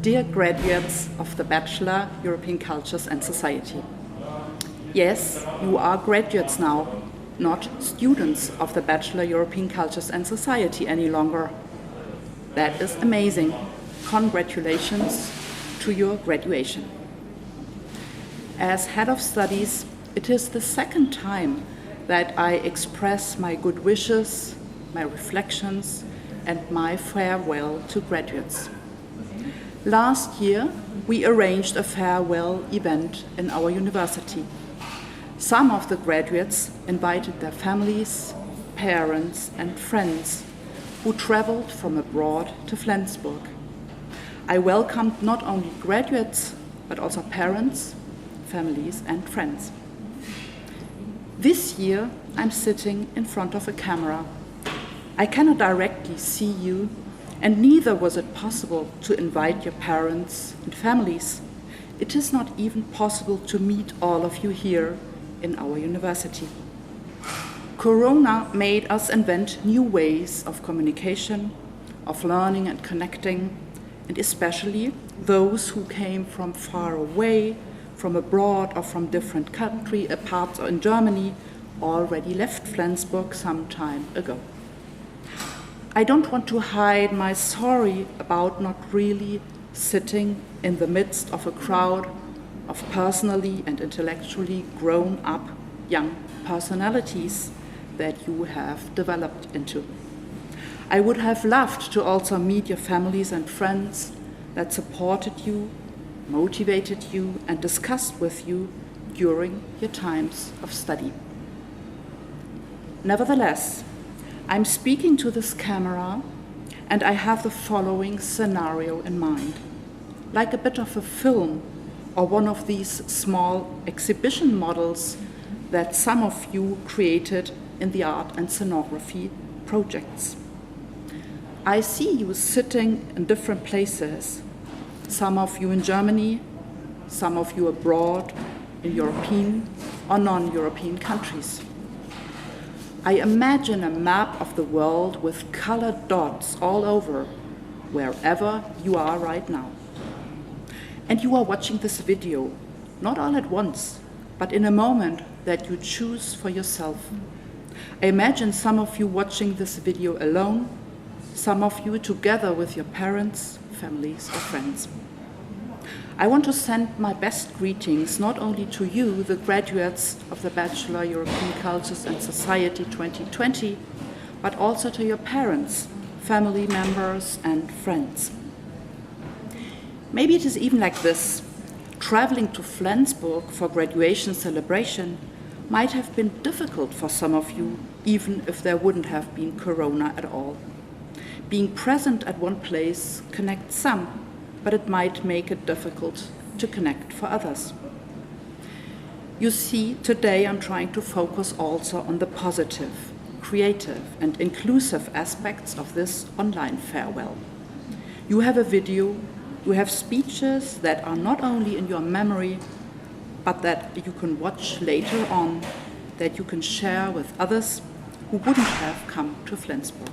dear graduates of the Bachelor European Cultures and Society. Yes, you are graduates now, not students of the Bachelor European Cultures and Society any longer. That is amazing. Congratulations to your graduation. As head of studies, it is the second time that I express my good wishes, my reflections, and my farewell to graduates. Last year, we arranged a farewell event in our university. Some of the graduates invited their families, parents, and friends who traveled from abroad to Flensburg. I welcomed not only graduates, but also parents, families, and friends. This year, I'm sitting in front of a camera. I cannot directly see you, and neither was it possible to invite your parents and families. It is not even possible to meet all of you here in our university. Corona made us invent new ways of communication, of learning and connecting, and especially those who came from far away, from abroad or from different countries, apart or in Germany, already left Flensburg some time ago. I don't want to hide my sorry about not really sitting in the midst of a crowd of personally and intellectually grown-up young personalities that you have developed into. I would have loved to also meet your families and friends that supported you, motivated you, and discussed with you during your times of study. Nevertheless, I'm speaking to this camera and I have the following scenario in mind. Like a bit of a film or one of these small exhibition models that some of you created in the art and scenography projects. I see you sitting in different places, some of you in Germany, some of you abroad in European or non-European countries. I imagine a map of the world with colored dots all over, wherever you are right now. And you are watching this video, not all at once, but in a moment that you choose for yourself. I imagine some of you watching this video alone, some of you together with your parents, families, or friends. I want to send my best greetings not only to you, the graduates of the Bachelor European Cultures and Society 2020, but also to your parents, family members, and friends. Maybe it is even like this. Traveling to Flensburg for graduation celebration might have been difficult for some of you, even if there wouldn't have been Corona at all. Being present at one place connects some, but it might make it difficult to connect for others. You see, today I'm trying to focus also on the positive, creative, and inclusive aspects of this online farewell. You have a video, you have speeches that are not only in your memory, but that you can watch later on, that you can share with others who wouldn't have come to Flensburg.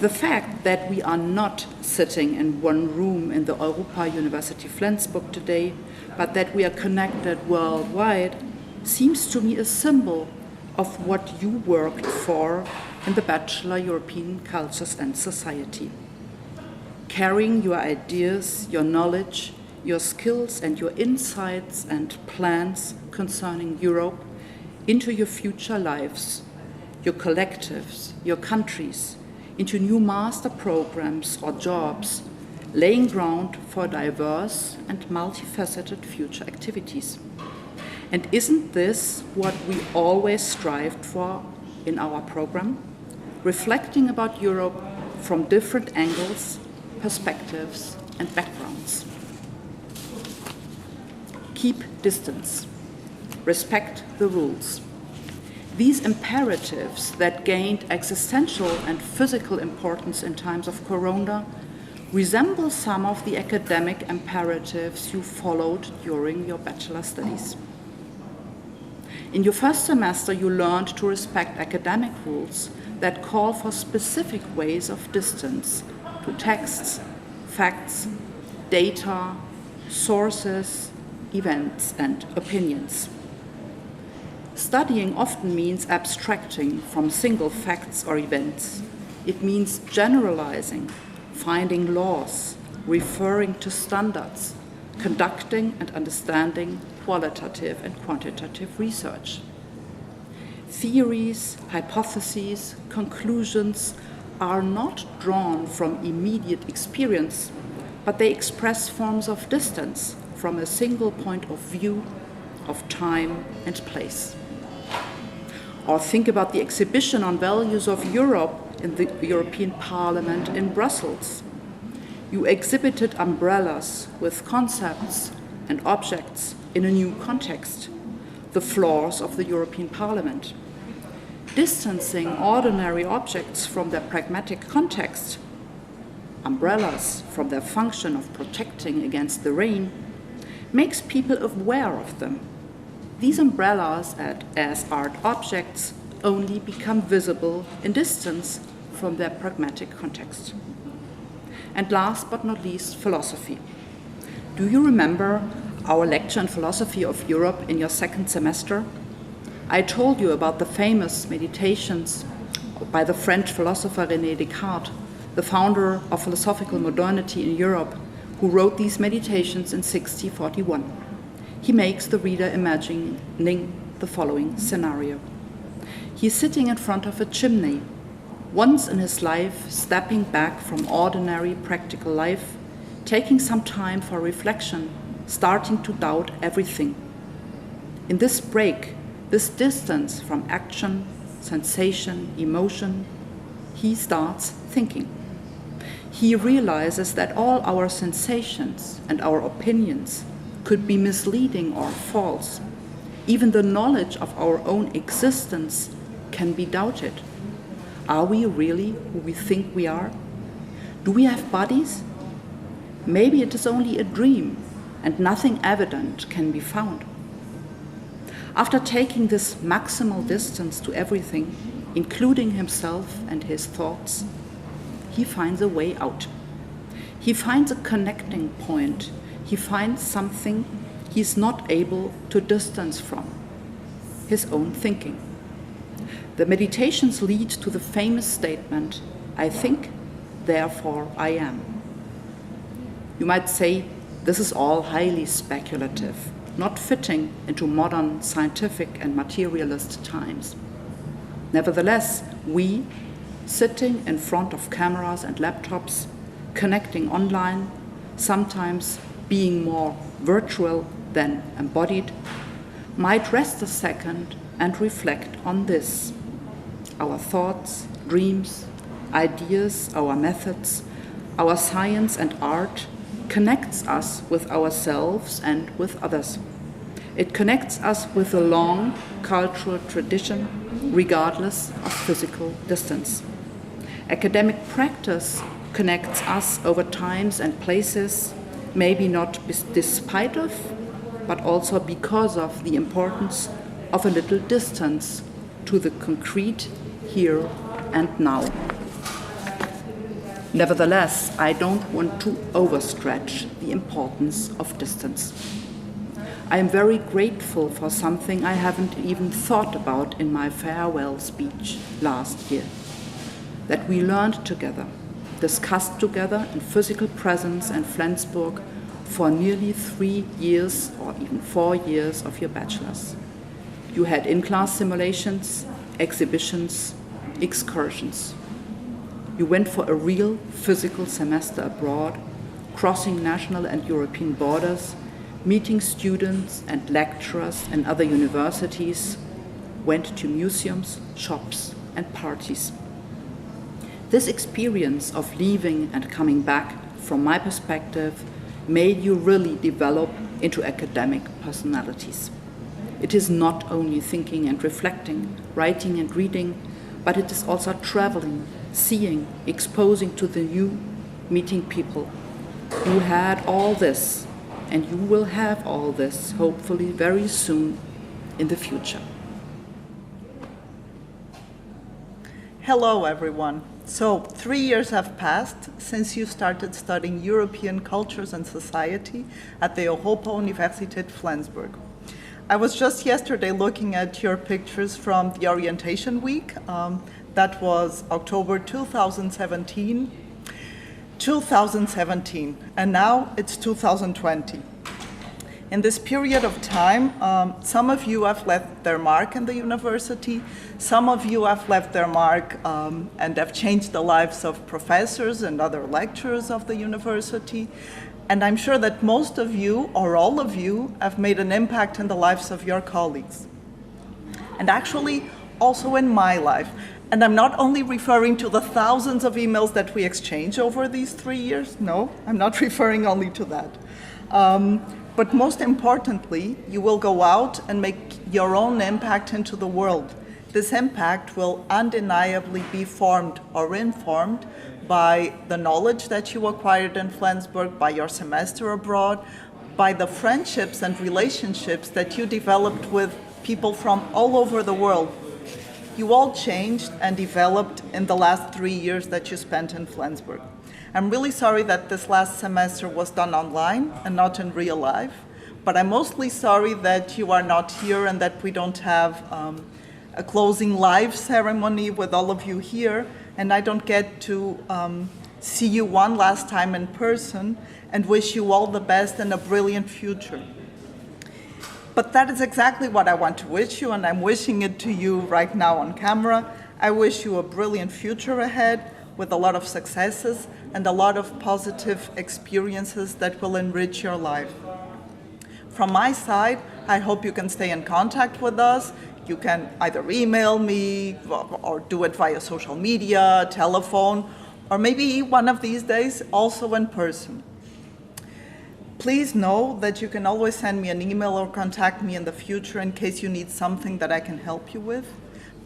The fact that we are not sitting in one room in the Europa University Flensburg today, but that we are connected worldwide, seems to me a symbol of what you worked for in the Bachelor European Cultures and Society. Carrying your ideas, your knowledge, your skills and your insights and plans concerning Europe into your future lives, your collectives, your countries, into new master programs or jobs, laying ground for diverse and multifaceted future activities. And isn't this what we always strived for in our program? Reflecting about Europe from different angles, perspectives, and backgrounds. Keep distance. Respect the rules. These imperatives that gained existential and physical importance in times of Corona resemble some of the academic imperatives you followed during your bachelor studies. In your first semester, you learned to respect academic rules that call for specific ways of distance to texts, facts, data, sources, events, and opinions. Studying often means abstracting from single facts or events. It means generalizing, finding laws, referring to standards, conducting and understanding qualitative and quantitative research. Theories, hypotheses, conclusions are not drawn from immediate experience, but they express forms of distance from a single point of view, of time and place. Or think about the exhibition on values of Europe in the European Parliament in Brussels. You exhibited umbrellas with concepts and objects in a new context, the floors of the European Parliament. Distancing ordinary objects from their pragmatic context, umbrellas from their function of protecting against the rain, makes people aware of them. These umbrellas as art objects only become visible in distance from their pragmatic context. And last but not least, philosophy. Do you remember our lecture on philosophy of Europe in your second semester? I told you about the famous meditations by the French philosopher René Descartes, the founder of philosophical modernity in Europe, who wrote these meditations in 1641. He makes the reader imagining the following scenario. He is sitting in front of a chimney, once in his life stepping back from ordinary practical life, taking some time for reflection, starting to doubt everything. In this break, this distance from action, sensation, emotion, he starts thinking. He realizes that all our sensations and our opinions could be misleading or false. Even the knowledge of our own existence can be doubted. Are we really who we think we are? Do we have bodies? Maybe it is only a dream and nothing evident can be found. After taking this maximal distance to everything, including himself and his thoughts, he finds a way out. He finds a connecting point. He finds something he's not able to distance from, his own thinking. The meditations lead to the famous statement, "I think, therefore I am." You might say this is all highly speculative, not fitting into modern scientific and materialist times. Nevertheless, we, sitting in front of cameras and laptops, connecting online, sometimes being more virtual than embodied, might rest a second and reflect on this. Our thoughts, dreams, ideas, our methods, our science and art connects us with ourselves and with others. It connects us with a long cultural tradition, regardless of physical distance. Academic practice connects us over times and places, maybe not despite of, but also because of the importance of a little distance to the concrete here and now. Nevertheless, I don't want to overstretch the importance of distance. I am very grateful for something I haven't even thought about in my farewell speech last year. That we learned together, discussed together in physical presence in Flensburg for nearly 3 years or even 4 years of your bachelor's. You had in-class simulations, exhibitions, excursions. You went for a real physical semester abroad, crossing national and European borders, meeting students and lecturers in other universities, went to museums, shops, and parties. This experience of leaving and coming back, from my perspective, made you really develop into academic personalities. It is not only thinking and reflecting, writing and reading, but it is also traveling, seeing, exposing to the new, meeting people. You had all this, and you will have all this, hopefully very soon in the future. Hello, everyone. So 3 years have passed since you started studying European cultures and society at the Europa-Universität Flensburg. I was just yesterday looking at your pictures from the orientation week. That was October 2017, and now it's 2020. In this period of time, some of you have left their mark in the university, some of you have left their mark and have changed the lives of professors and other lecturers of the university. And I'm sure that most of you, or all of you, have made an impact in the lives of your colleagues. And actually, also in my life. And I'm not only referring to the thousands of emails that we exchange over these 3 years. No, I'm not referring only to that. But most importantly, you will go out and make your own impact into the world. This impact will undeniably be formed or informed by the knowledge that you acquired in Flensburg, by your semester abroad, by the friendships and relationships that you developed with people from all over the world. You all changed and developed in the last 3 years that you spent in Flensburg. I'm really sorry that this last semester was done online and not in real life, but I'm mostly sorry that you are not here and that we don't have a closing live ceremony with all of you here, and I don't get to see you one last time in person and wish you all the best and a brilliant future. But that is exactly what I want to wish you, and I'm wishing it to you right now on camera. I wish you a brilliant future ahead with a lot of successes and a lot of positive experiences that will enrich your life. From my side, I hope you can stay in contact with us. You can either email me or do it via social media, telephone, or maybe one of these days also in person. Please know that you can always send me an email or contact me in the future in case you need something that I can help you with.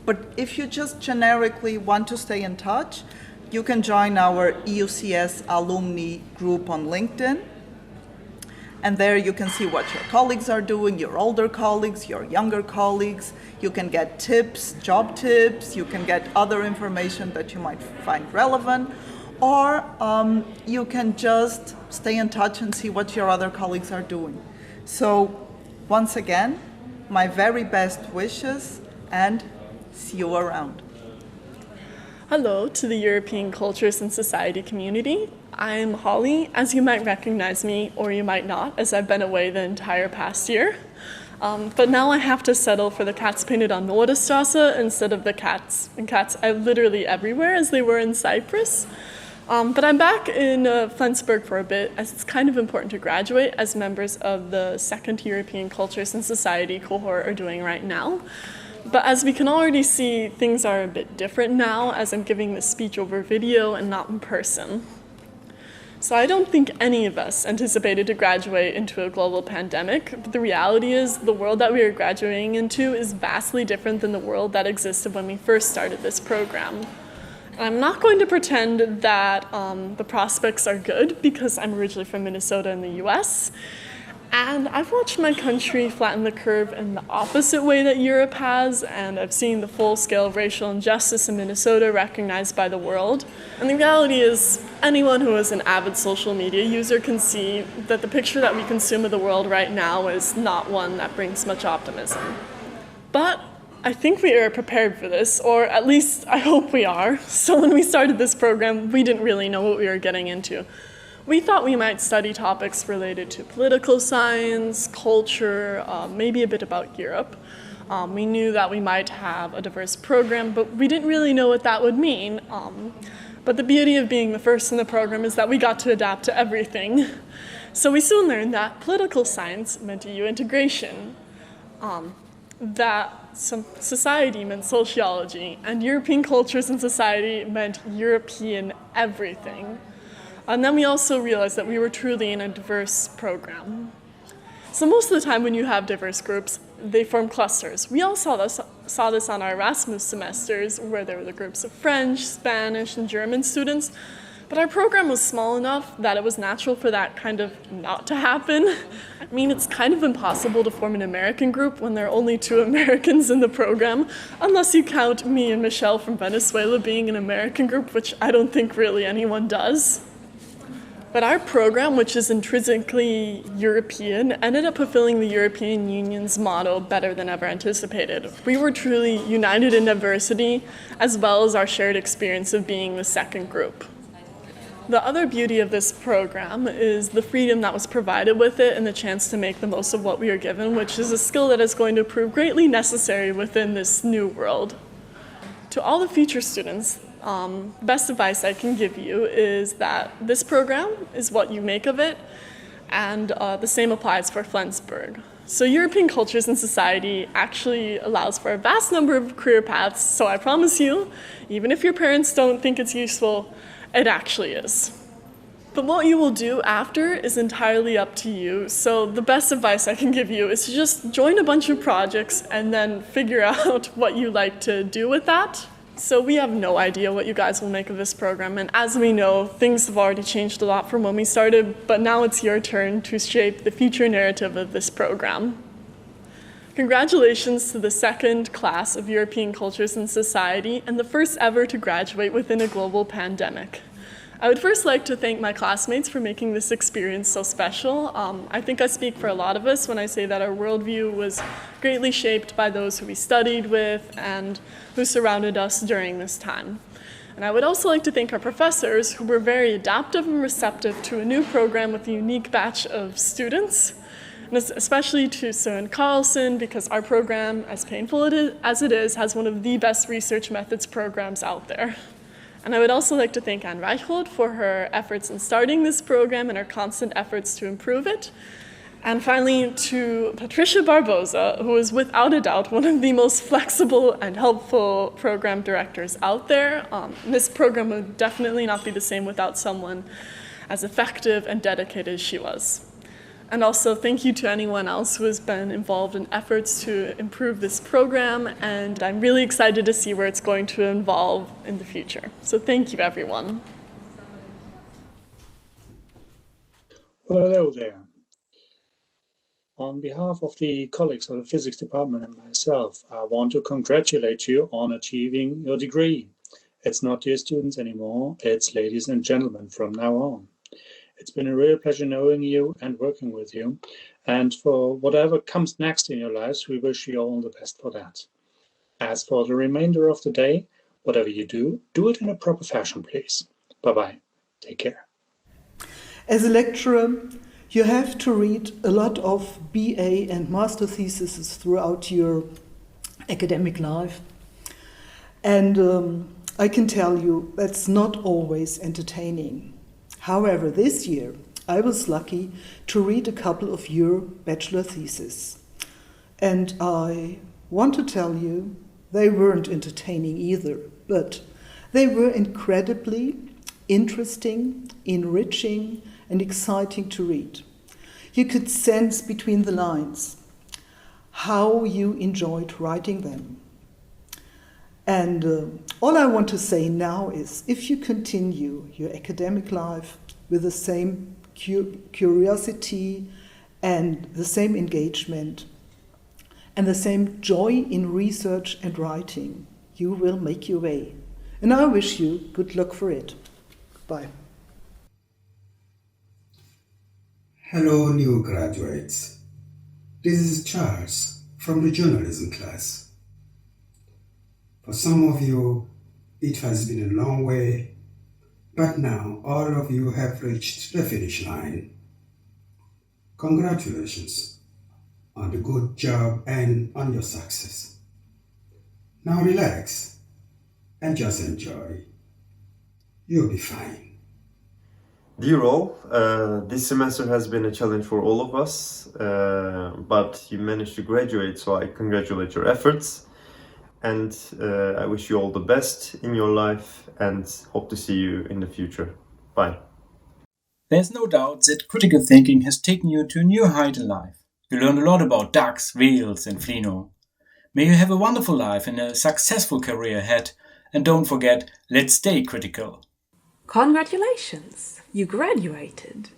But if you just generically want to stay in touch, you can join our EUCS alumni group on LinkedIn. And there you can see what your colleagues are doing, your older colleagues, your younger colleagues. You can get tips, job tips, you can get other information that you might find relevant, or you can just stay in touch and see what your other colleagues are doing. So once again, my very best wishes and see you around. Hello to the European Cultures and Society community. I'm Holly, as you might recognize me, or you might not, as I've been away the entire past year. But now I have to settle for the cats painted on Norderstrasse instead of the cats literally everywhere as they were in Cyprus. But I'm back in Flensburg for a bit, as it's kind of important to graduate, as members of the second European Cultures and Society cohort are doing right now. But as we can already see, things are a bit different now, as I'm giving this speech over video and not in person. So I don't think any of us anticipated to graduate into a global pandemic, but the reality is the world that we are graduating into is vastly different than the world that existed when we first started this program. And I'm not going to pretend that the prospects are good, because I'm originally from Minnesota in the US, and I've watched my country flatten the curve in the opposite way that Europe has, and I've seen the full scale of racial injustice in Minnesota recognized by the world. And the reality is, anyone who is an avid social media user can see that the picture that we consume of the world right now is not one that brings much optimism. But I think we are prepared for this, or at least I hope we are. So when we started this program, we didn't really know what we were getting into. We thought we might study topics related to political science, culture, maybe a bit about Europe. We knew that we might have a diverse program, but we didn't really know what that would mean. But the beauty of being the first in the program is that we got to adapt to everything. So we soon learned that political science meant EU integration, that some society meant sociology, and European cultures and society meant European everything. And then we also realized that we were truly in a diverse program. So most of the time when you have diverse groups, they form clusters. We all saw this on our Erasmus semesters, where there were the groups of French, Spanish, and German students. But our program was small enough that it was natural for that kind of not to happen. I mean, it's kind of impossible to form an American group when there are only 2 Americans in the program, unless you count me and Michelle from Venezuela being an American group, which I don't think really anyone does. But our program, which is intrinsically European, ended up fulfilling the European Union's motto better than ever anticipated. We were truly united in diversity, as well as our shared experience of being the second group. The other beauty of this program is the freedom that was provided with it and the chance to make the most of what we are given, which is a skill that is going to prove greatly necessary within this new world. To all the future students, the best advice I can give you is that this program is what you make of it, and the same applies for Flensburg. So European Cultures and Society actually allows for a vast number of career paths, so I promise you, even if your parents don't think it's useful, it actually is. But what you will do after is entirely up to you, so the best advice I can give you is to just join a bunch of projects and then figure out what you like to do with that. So we have no idea what you guys will make of this program, and as we know, things have already changed a lot from when we started, but now it's your turn to shape the future narrative of this program. Congratulations to the second class of European Cultures and Society and the first ever to graduate within a global pandemic. I would first like to thank my classmates for making this experience so special. I think I speak for a lot of us when I say that our worldview was greatly shaped by those who we studied with and who surrounded us during this time. And I would also like to thank our professors who were very adaptive and receptive to a new program with a unique batch of students. And especially to Søren Carlson, because our program, as painful as it is, has one of the best research methods programs out there. And I would also like to thank Anne Reichhold for her efforts in starting this program and her constant efforts to improve it. And finally, to Patricia Barbosa, who is without a doubt one of the most flexible and helpful program directors out there. This program would definitely not be the same without someone as effective and dedicated as she was. And also thank you to anyone else who has been involved in efforts to improve this program, and I'm really excited to see where it's going to evolve in the future. So thank you, everyone. Well, hello there. On behalf of the colleagues of the physics department and myself, I want to congratulate you on achieving your degree. It's not dear students anymore, it's ladies and gentlemen from now on. It's been a real pleasure knowing you and working with you. And for whatever comes next in your lives, we wish you all the best for that. As for the remainder of the day, whatever you do, do it in a proper fashion, please. Bye-bye. Take care. As a lecturer, you have to read a lot of BA and master theses throughout your academic life. And I can tell you that's not always entertaining. However, this year I was lucky to read a couple of your bachelor theses. And I want to tell you they weren't entertaining either, but they were incredibly interesting, enriching, and exciting to read. You could sense between the lines how you enjoyed writing them. And all I want to say now is, if you continue your academic life with the same curiosity and the same engagement and the same joy in research and writing, you will make your way. And I wish you good luck for it. Bye. Hello, new graduates. This is Charles from the journalism class. For some of you, it has been a long way, but now all of you have reached the finish line. Congratulations on the good job and on your success. Now relax and just enjoy. You'll be fine. Dear all, this semester has been a challenge for all of us, but you managed to graduate, so I congratulate your efforts. And I wish you all the best in your life and hope to see you in the future. Bye. There's no doubt that critical thinking has taken you to a new height in life. You learned a lot about Dux, Wales and Flino. May you have a wonderful life and a successful career ahead. And don't forget, let's stay critical. Congratulations! You graduated!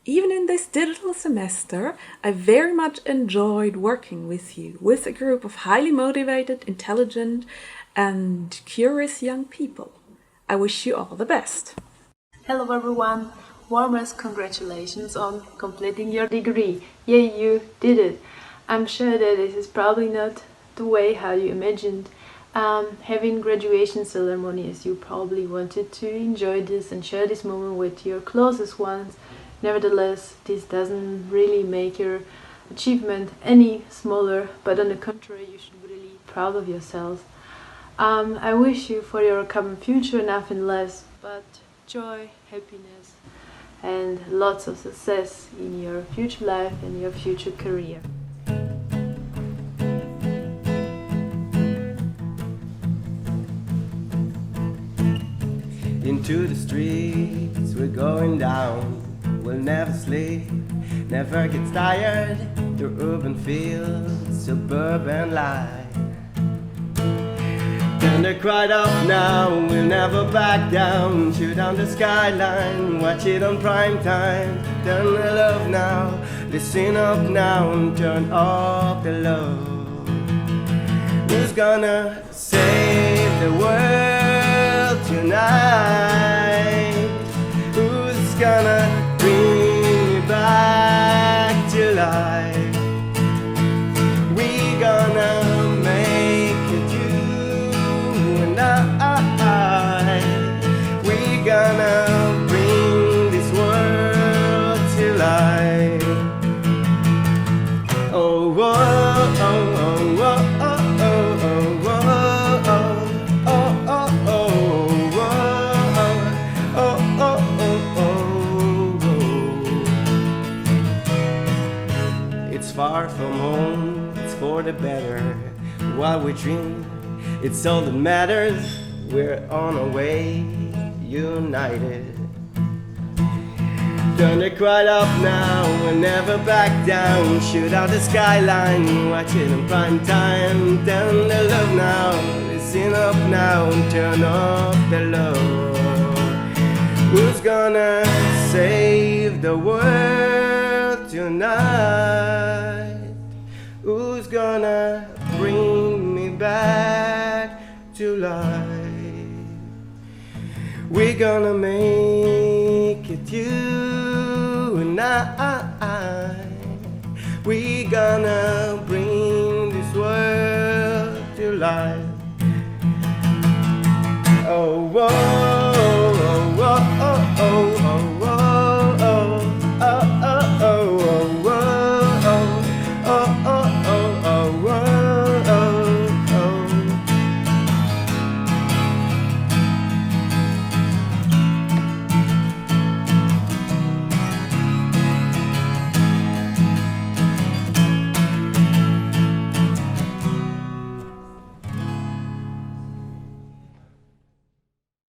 Even in this digital semester, I very much enjoyed working with you, with a group of highly motivated, intelligent, and curious young people. I wish you all the best. Hello everyone, warmest congratulations on completing your degree. Yeah, you did it. I'm sure that this is probably not the way how you imagined having graduation ceremony, as you probably wanted to enjoy this and share this moment with your closest ones. Nevertheless, this doesn't really make your achievement any smaller, but on the contrary, you should be really proud of yourselves. I wish you for your common future nothing less but joy, happiness, and lots of success in your future life and your future career. Into the streets, we're going down. We'll never sleep, never get tired. The urban fields, suburban life. Turn the crowd up now, we'll never back down. Shoot down the skyline, watch it on prime time. Turn the love now, listen up now, and turn up the love. Who's gonna save the world tonight? Who's gonna bring me back to life? We gonna make it, you and I. We gonna bring this world to life. Oh, whoa, oh, oh, whoa, oh, oh, oh, oh, oh, oh, oh, oh, oh, oh, oh. It's far from home, it's for the better. While we dream, it's all that matters. We're on our way, united. Turn the crowd up now and never back down. Shoot out the skyline, watch it in prime time. Turn the love now, listen up now, and turn up the love. Who's gonna save the world tonight? Who's gonna bring me back to life? We're gonna make it, you and I. We're gonna bring this world to life. Oh, whoa.